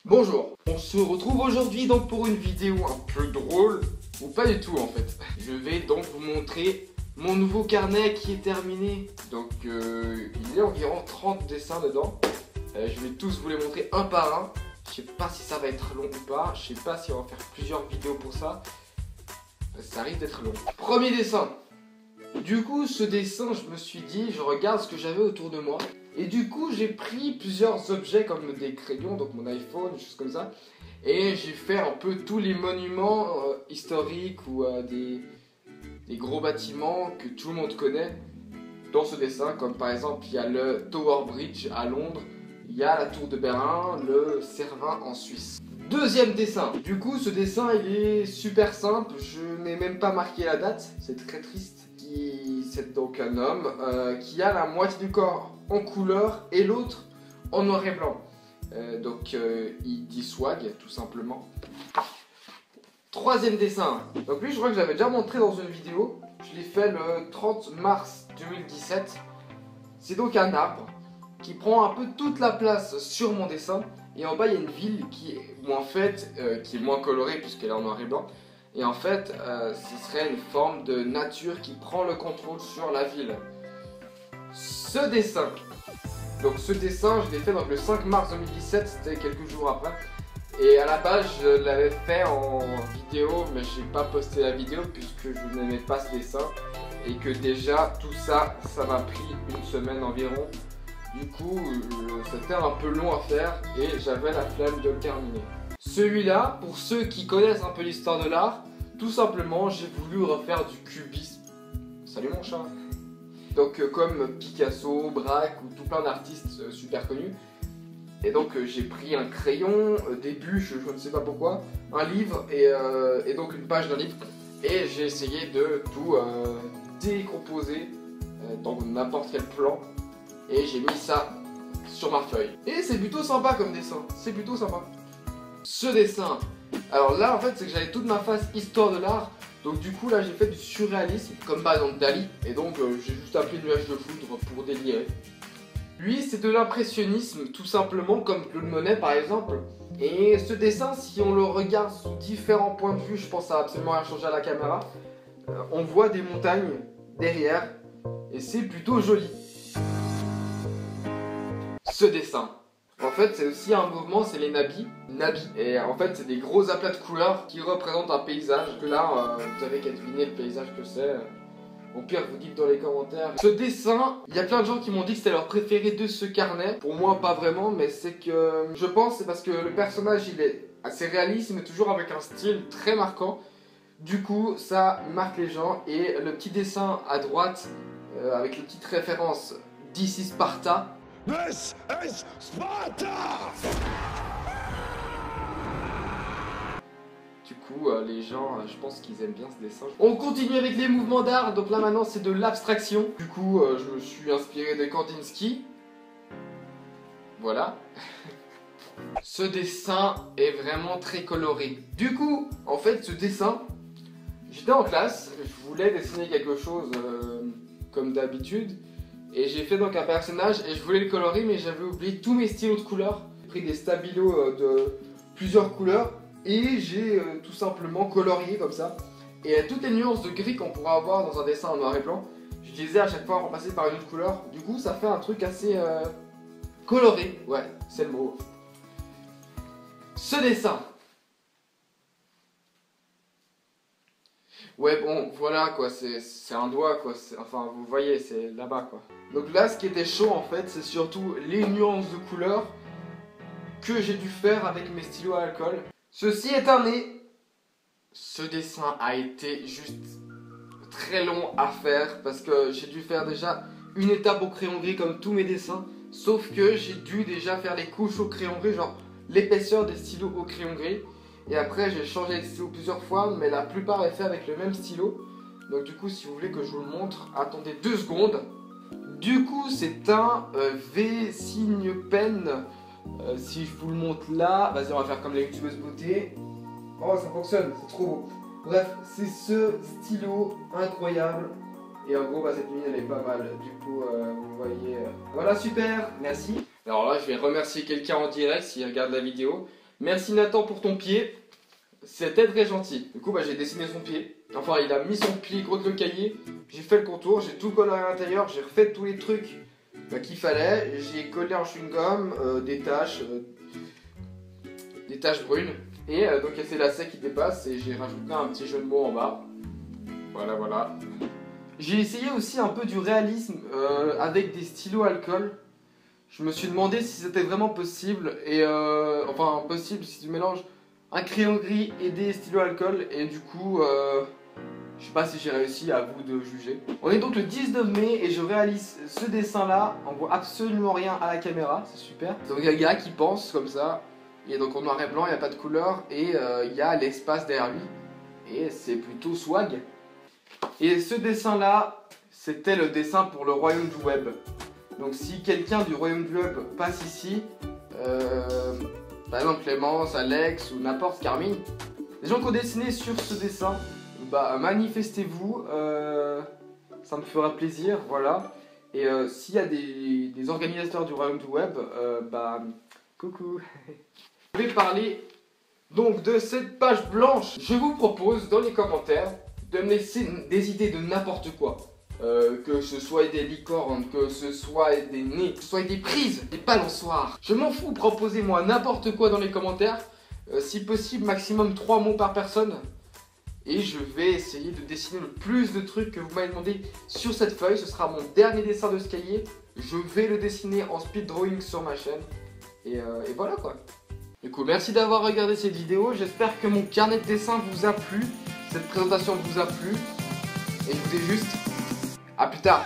Bonjour, on se retrouve aujourd'hui donc pour une vidéo un peu drôle, ou pas du tout en fait. Je vais donc vous montrer mon nouveau carnet qui est terminé. Donc il y a environ 30 dessins dedans. Je vais tous vous les montrer un par un. Je sais pas si ça va être long ou pas, je sais pas si on va faire plusieurs vidéos pour ça. Ça risque d'être long. Premier dessin. Du coup ce dessin, je me suis dit, je regarde ce que j'avais autour de moi. Et du coup j'ai pris plusieurs objets comme des crayons, donc mon iPhone, des choses comme ça. Et j'ai fait un peu tous les monuments historiques ou des gros bâtiments que tout le monde connaît dans ce dessin. Comme par exemple il y a le Tower Bridge à Londres, il y a la tour de Berlin, le Cervin en Suisse. Deuxième dessin. Du coup ce dessin il est super simple, je n'ai même pas marqué la date, c'est très triste. C'est donc un homme qui a la moitié du corps en couleur et l'autre en noir et blanc. Il dit swag tout simplement. Troisième dessin. Donc lui je crois que j'avais déjà montré dans une vidéo. Je l'ai fait le 30 mars 2017. C'est donc un arbre qui prend un peu toute la place sur mon dessin. Et en bas il y a une ville qui est moins colorée puisqu'elle est en noir et blanc. Et en fait, ce serait une forme de nature qui prend le contrôle sur la ville. Ce dessin, je l'ai fait donc le 5 mars 2017, c'était quelques jours après. Et à la base, je l'avais fait en vidéo, mais j'ai pas posté la vidéo puisque je n'aimais pas ce dessin. Et que déjà, tout ça, ça m'a pris une semaine environ. Du coup, c'était un peu long à faire et j'avais la flemme de le terminer. Celui-là, pour ceux qui connaissent un peu l'histoire de l'art, tout simplement, j'ai voulu refaire du cubisme. Salut mon chat. Donc comme Picasso, Braque ou tout plein d'artistes super connus. Et donc j'ai pris un crayon, des bûches, je ne sais pas pourquoi, un livre et donc une page d'un livre. Et j'ai essayé de tout décomposer dans n'importe quel plan. Et j'ai mis ça sur ma feuille. Et c'est plutôt sympa comme dessin, c'est plutôt sympa. Ce dessin, alors là en fait c'est que j'avais toute ma phase histoire de l'art. Donc du coup là j'ai fait du surréalisme, comme par exemple Dali. Et donc j'ai juste appelé nuage de foudre pour délirer. Lui c'est de l'impressionnisme tout simplement, comme Claude Monet par exemple. Et ce dessin, si on le regarde sous différents points de vue, je pense que ça va absolument rien changer à la caméra. On voit des montagnes derrière et c'est plutôt joli. Ce dessin, en fait c'est aussi un mouvement, c'est les nabis. Et en fait c'est des gros aplats de couleurs qui représentent un paysage. Que là vous avez qu'à deviner le paysage que c'est. Au pire vous dites dans les commentaires. Ce dessin, il y a plein de gens qui m'ont dit que c'était leur préféré de ce carnet. Pour moi pas vraiment, mais c'est que je pense c'est parce que le personnage il est assez réaliste mais toujours avec un style très marquant. Du coup ça marque les gens. Et le petit dessin à droite avec les petites références d'ici Sparta. This is Sparta! Du coup, les gens, je pense qu'ils aiment bien ce dessin. On continue avec les mouvements d'art. Donc là maintenant c'est de l'abstraction. Du coup, je me suis inspiré de Kandinsky. Voilà. Ce dessin est vraiment très coloré. Du coup, en fait, ce dessin, j'étais en classe, je voulais dessiner quelque chose comme d'habitude. Et j'ai fait donc un personnage et je voulais le colorer mais j'avais oublié tous mes stylos de couleurs. J'ai pris des stabilos de plusieurs couleurs et j'ai tout simplement colorié comme ça. Et toutes les nuances de gris qu'on pourra avoir dans un dessin en noir et blanc, j'utilisais à chaque fois remplacé par une autre couleur. Du coup ça fait un truc assez coloré, ouais c'est le mot. Ce dessin. Ouais bon voilà quoi, c'est un doigt quoi, enfin vous voyez c'est là-bas quoi. Donc là ce qui était chaud en fait c'est surtout les nuances de couleurs que j'ai dû faire avec mes stylos à alcool. Ceci est un nez. Ce dessin a été juste très long à faire parce que j'ai dû faire déjà une étape au crayon gris comme tous mes dessins. Sauf que j'ai dû déjà faire les couches au crayon gris, genre l'épaisseur des stylos au crayon gris. Et après j'ai changé de stylo plusieurs fois, mais la plupart est fait avec le même stylo. Donc du coup si vous voulez que je vous le montre, attendez 2 secondes. Du coup c'est un V-signe pen. Si je vous le montre là, vas-y on va faire comme les youtubeuses beauté. Oh ça fonctionne, c'est trop beau. Bref, c'est ce stylo incroyable. Et en gros cette mine elle est pas mal. Du coup vous voyez. Voilà super, merci. Alors là je vais remercier quelqu'un en direct s'il regarde la vidéo. Merci Nathan pour ton pied. C'était très gentil. Du coup, j'ai dessiné son pied. Enfin, il a mis son pied contre le cahier. J'ai fait le contour, j'ai tout collé à l'intérieur. J'ai refait tous les trucs qu'il fallait. J'ai collé en chewing-gum des taches brunes. Et donc, il y a ces lacets qui dépassent. Et j'ai rajouté un petit jeu de mots en bas. Voilà. J'ai essayé aussi un peu du réalisme avec des stylos alcool. Je me suis demandé si c'était vraiment possible. Et enfin, possible si tu mélanges un crayon gris et des stylos alcool. Et du coup, je sais pas si j'ai réussi, à vous de juger. On est donc le 19 mai et je réalise ce dessin là. On voit absolument rien à la caméra, c'est super. Donc il y a le gars qui pense comme ça. Et donc en noir et blanc, il n'y a pas de couleur. Et il y a l'espace derrière lui. Et c'est plutôt swag. Et ce dessin là, c'était le dessin pour le royaume du web. Donc si quelqu'un du royaume du web passe ici, par exemple Clémence, Alex ou n'importe, Carmine, les gens qui ont dessiné sur ce dessin, manifestez-vous, ça me fera plaisir, voilà. Et s'il y a des organisateurs du royaume du web, coucou. Je vais parler donc de cette page blanche. Je vous propose dans les commentaires de me laisser des idées de n'importe quoi. Que ce soit des licornes, que ce soit des nez, que ce soit des prises, des balançoires. Je m'en fous, proposez-moi n'importe quoi dans les commentaires. Si possible, maximum 3 mots par personne. Et je vais essayer de dessiner le plus de trucs que vous m'avez demandé sur cette feuille. Ce sera mon dernier dessin de ce cahier. Je vais le dessiner en speed drawing sur ma chaîne. Et voilà quoi. Du coup, merci d'avoir regardé cette vidéo. J'espère que mon carnet de dessin vous a plu. Cette présentation vous a plu. Et je vous dis juste... à plus tard.